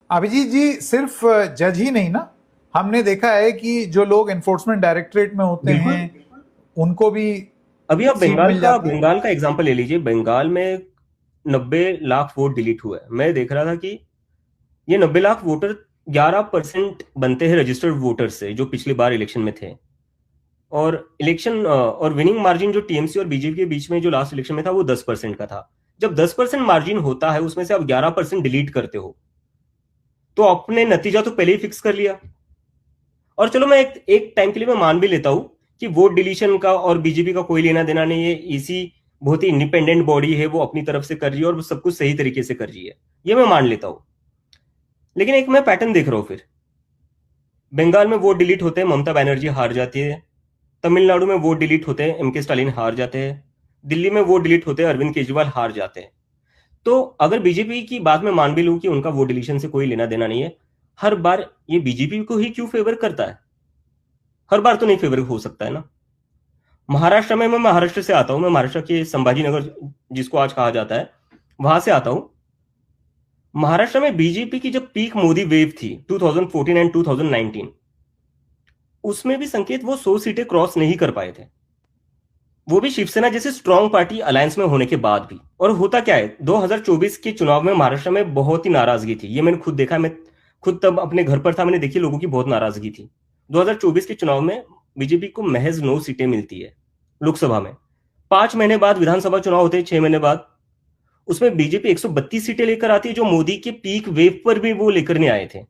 अभिजीत जी सिर्फ जज ही नहीं ना, हमने देखा है कि जो लोग एनफोर्समेंट डायरेक्टरेट में होते हैं बिल्कुल। उनको भी अभी आप सीट बंगाल मिल का जाती है। बंगाल का एग्जांपल ले लीजिए। बंगाल में 90 लाख वोट डिलीट हुए। मैं देख रहा था कि ये 90 लाख वोटर 11% बनते हैं रजिस्टर्ड वोटर से, जो पिछली बार इलेक्शन में थे। और इलेक्शन और विनिंग मार्जिन जो टीएमसी और बीजेपी के बीच में जो लास्ट इलेक्शन में था वो 10% का था। जब 10% मार्जिन होता है, उसमें से आप 11% डिलीट करते हो, तो आपने नतीजा तो पहले ही फिक्स कर लिया। और चलो मैं एक टाइम के लिए मैं मान भी लेता हूं कि वोट डिलीशन का और बीजेपी का कोई लेना देना नहीं है। इसी बहुत ही इंडिपेंडेंट बॉडी है, वो अपनी तरफ से कर रही है और वो सब कुछ सही तरीके से कर रही है, ये मैं मान लेता हूं। लेकिन एक मैं पैटर्न देख रहा हूं फिर। बंगाल में वोट डिलीट होते हैं, ममता बनर्जी हार जाती है। तमिलनाडु में वोट डिलीट होते हैं, एमके स्टालिन हार जाते हैं। दिल्ली में वोट डिलीट होते हैं, अरविंद केजरीवाल हार जाते हैं। तो अगर बीजेपी की बात में मान भी लूं कि उनका वोट डिलीशन से कोई लेना देना नहीं है, हर बार ये बीजेपी को ही क्यों फेवर करता है? हर बार तो नहीं फेवर हो सकता है ना। महाराष्ट्र में, मैं महाराष्ट्र से आता हूं, मैं महाराष्ट्र के संभाजीनगर जिसको आज कहा जाता है, वहां से आता हूं। महाराष्ट्र में बीजेपी की जब पीक मोदी वेव थी 2014 एंड 2019, उसमें भी संकेत वो 100 सीटें क्रॉस नहीं कर पाए थे। वो भी शिवसेना जैसे स्ट्रांग पार्टी अलायंस में होने के बाद भी। और होता क्या है, 2024 के चुनाव में महाराष्ट्र में बहुत ही नाराजगी थी। ये मैंने खुद देखा। मैं खुद तब अपने घर पर था, मैंने देखी लोगों की बहुत नाराजगी थी। 2024 के चुनाव में बीजेपी को महज 9 सीटें मिलती है लोकसभा में। 5 महीने बाद विधानसभा चुनाव होते हैं, 6 महीने बाद। उसमें बीजेपी 132 सीटें लेकर आती है, जो मोदी के पीक वेव पर भी वो लेकर नहीं आए थे।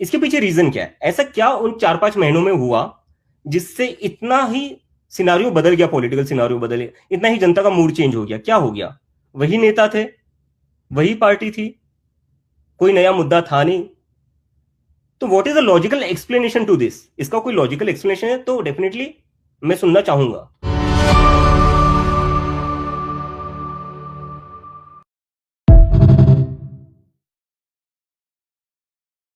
इसके पीछे रीजन क्या है? ऐसा क्या उन 4-5 महीनों में हुआ जिससे इतना ही सिनारियो बदल गया, पॉलिटिकल सिनारियो बदले, इतना ही जनता का मूड चेंज हो गया? क्या हो गया? वही नेता थे, वही पार्टी थी, कोई नया मुद्दा था नहीं। तो what is the logical explanation to this? इसका कोई लॉजिकल एक्सप्लेनेशन है तो डेफिनेटली मैं सुनना चाहूंगा।